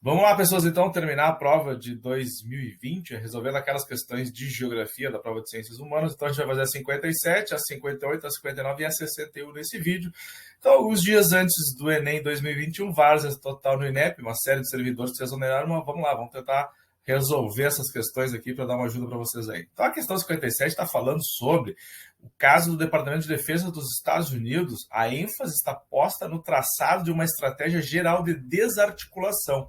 Vamos lá, pessoas, então, terminar a prova de 2020, resolvendo aquelas questões de geografia da prova de ciências humanas. Então, a gente vai fazer a 57, a 58, a 59 e a 61 nesse vídeo. Então, alguns dias antes do Enem 2021, várzea total no INEP, uma série de servidores se exoneraram, mas vamos lá, vamos tentar resolver essas questões aqui para dar uma ajuda para vocês aí. Então, a questão 57 está falando sobre o caso do Departamento de Defesa dos Estados Unidos. A ênfase está posta no traçado de uma estratégia geral de desarticulação,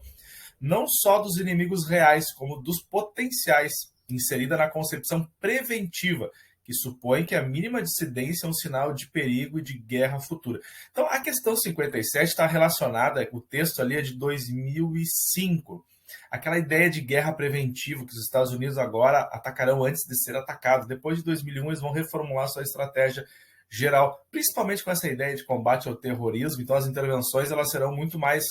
não só dos inimigos reais, como dos potenciais, inserida na concepção preventiva, que supõe que a mínima dissidência é um sinal de perigo e de guerra futura. Então, a questão 57 está relacionada, o texto ali é de 2005, aquela ideia de guerra preventiva, que os Estados Unidos agora atacarão antes de ser atacados. Depois de 2001, eles vão reformular sua estratégia geral, principalmente com essa ideia de combate ao terrorismo. Então, as intervenções elas serão muito mais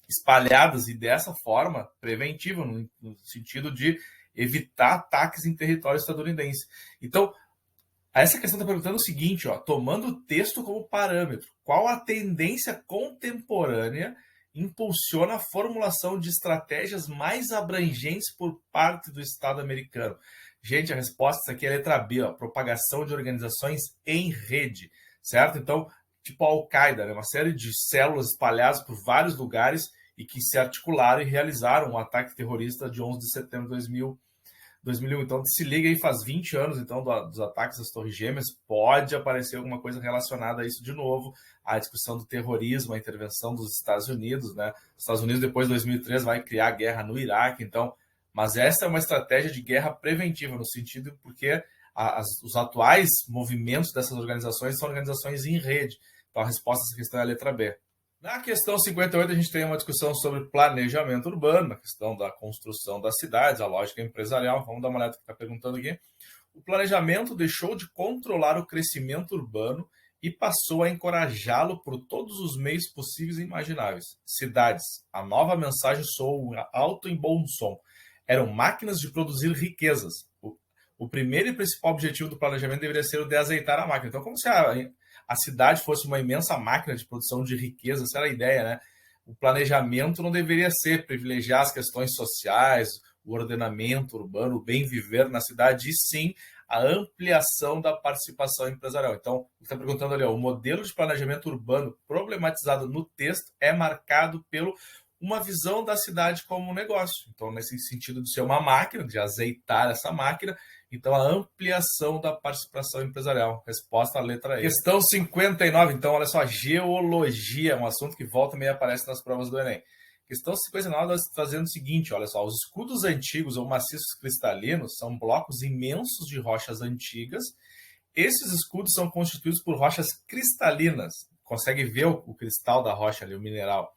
espalhadas e dessa forma preventiva, no sentido de evitar ataques em território estadunidense. Então, essa questão está perguntando o seguinte, tomando o texto como parâmetro, qual a tendência contemporânea impulsiona a formulação de estratégias mais abrangentes por parte do Estado americano? Gente, a resposta aqui é a letra B, propagação de organizações em rede, certo? Então, tipo a Al-Qaeda, né? Uma série de células espalhadas por vários lugares e que se articularam e realizaram um ataque terrorista de 11 de setembro de 2001. Então, se liga aí, faz 20 anos então dos ataques às Torres Gêmeas, pode aparecer alguma coisa relacionada a isso de novo, a discussão do terrorismo, a intervenção dos Estados Unidos, né? Os Estados Unidos, depois de 2003, vai criar guerra no Iraque, então, mas essa é uma estratégia de guerra preventiva, no sentido porque os atuais movimentos dessas organizações são organizações em rede. Então, a resposta a essa questão é a letra B. Na questão 58, a gente tem uma discussão sobre planejamento urbano, a questão da construção das cidades, a lógica empresarial. Vamos dar uma olhada no que está perguntando aqui. O planejamento deixou de controlar o crescimento urbano e passou a encorajá-lo por todos os meios possíveis e imagináveis. Cidades, a nova mensagem soa alto em bom som. Eram máquinas de produzir riquezas. O primeiro e principal objetivo do planejamento deveria ser o de azeitar a máquina. Então, como se a cidade fosse uma imensa máquina de produção de riqueza, essa era a ideia, né? O planejamento não deveria ser privilegiar as questões sociais, o ordenamento urbano, o bem viver na cidade, e sim a ampliação da participação empresarial. Então, está perguntando ali, o modelo de planejamento urbano problematizado no texto é marcado pelo uma visão da cidade como um negócio. Então, nesse sentido de ser uma máquina, de azeitar essa máquina, então a ampliação da participação empresarial. Resposta à letra E. Questão 59, então, olha só, geologia, um assunto que volta e meia aparece nas provas do Enem. Questão 59 está trazendo o seguinte, olha só, os escudos antigos ou maciços cristalinos são blocos imensos de rochas antigas. Esses escudos são constituídos por rochas cristalinas. Consegue ver o cristal da rocha ali, o mineral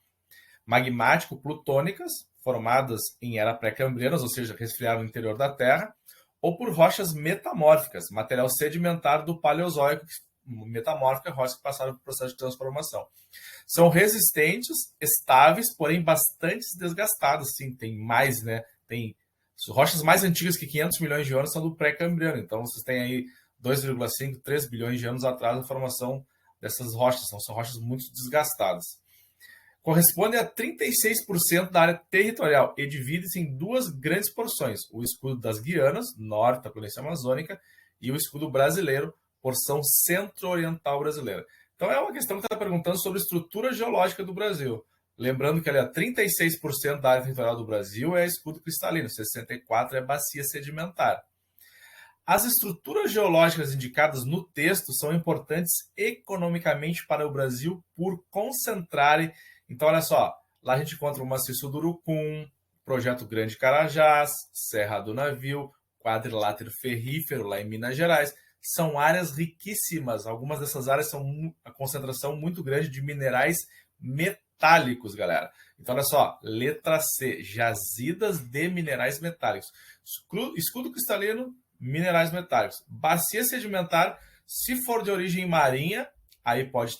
magmático-plutônicas, formadas em era pré-cambrianas, ou seja, resfriaram no interior da Terra, ou por rochas metamórficas, material sedimentar do Paleozoico, metamórfica, rochas que passaram por processo de transformação. São resistentes, estáveis, porém bastante desgastadas. Sim, tem mais, né? Tem rochas mais antigas que 500 milhões de anos são do pré-cambriano. Então, vocês têm aí 2,5, 3 bilhões de anos atrás a formação dessas rochas. São rochas muito desgastadas. Corresponde a 36% da área territorial e divide-se em duas grandes porções: o escudo das Guianas, norte da planície amazônica, e o escudo brasileiro, porção centro-oriental brasileira. Então é uma questão que está perguntando sobre a estrutura geológica do Brasil. Lembrando que ali, 36% da área territorial do Brasil é escudo cristalino, 64% é bacia sedimentar. As estruturas geológicas indicadas no texto são importantes economicamente para o Brasil por concentrarem. Então, olha só, lá a gente encontra o maciço do Urucum, Projeto Grande Carajás, Serra do Navio, quadrilátero ferrífero lá em Minas Gerais. São áreas riquíssimas. Algumas dessas áreas são a concentração muito grande de minerais metálicos, galera. Então, olha só, letra C, jazidas de minerais metálicos. Escudo cristalino, minerais metálicos. Bacia sedimentar, se for de origem marinha, aí pode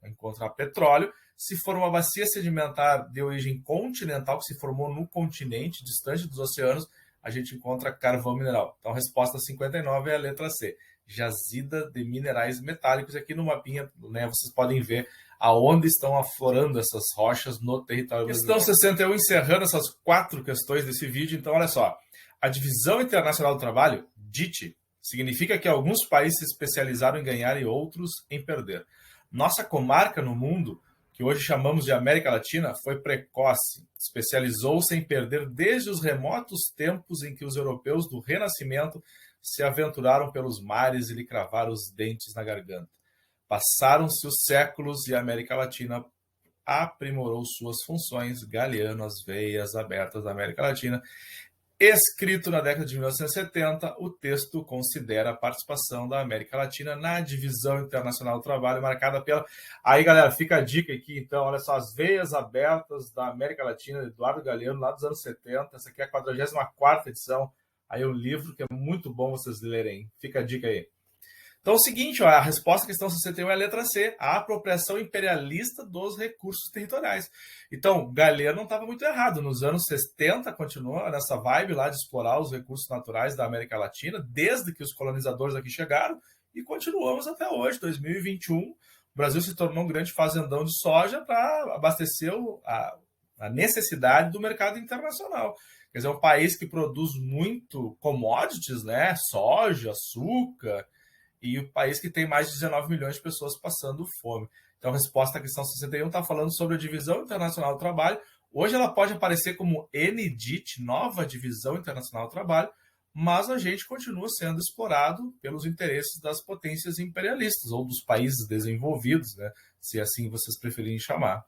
encontrar petróleo. Se for uma bacia sedimentar de origem continental, que se formou no continente, distante dos oceanos, a gente encontra carvão mineral. Então, a resposta 59 é a letra C, jazida de minerais metálicos. Aqui no mapinha, né, vocês podem ver aonde estão aflorando essas rochas no território brasileiro. Questão 61, encerrando essas 4 questões desse vídeo. Então, olha só. A Divisão Internacional do Trabalho, DIT, significa que alguns países se especializaram em ganhar e outros em perder. Nossa comarca no mundo, que hoje chamamos de América Latina, foi precoce. Especializou-se em perder desde os remotos tempos em que os europeus do Renascimento se aventuraram pelos mares e lhe cravaram os dentes na garganta. Passaram-se os séculos e a América Latina aprimorou suas funções. Galeano, As Veias Abertas da América Latina. Escrito na década de 1970, o texto considera a participação da América Latina na Divisão Internacional do Trabalho, marcada pela... Aí, galera, fica a dica aqui, então, olha só, As Veias Abertas da América Latina, Eduardo Galeano, lá dos anos 70, essa aqui é a 44ª edição, aí é um livro que é muito bom vocês lerem, fica a dica aí. Então é o seguinte, ó, a resposta à questão 61 é a letra C, a apropriação imperialista dos recursos territoriais. Então, Galeano não estava muito errado. Nos anos 70, continua nessa vibe lá de explorar os recursos naturais da América Latina, desde que os colonizadores aqui chegaram, e continuamos até hoje, 2021. O Brasil se tornou um grande fazendão de soja para abastecer a necessidade do mercado internacional. Quer dizer, é um país que produz muito commodities, né? Soja, açúcar, e o país que tem mais de 19 milhões de pessoas passando fome. Então, a resposta à questão 61 está falando sobre a Divisão Internacional do Trabalho. Hoje ela pode aparecer como NDIT, Nova Divisão Internacional do Trabalho, mas a gente continua sendo explorado pelos interesses das potências imperialistas ou dos países desenvolvidos, né? Se assim vocês preferirem chamar.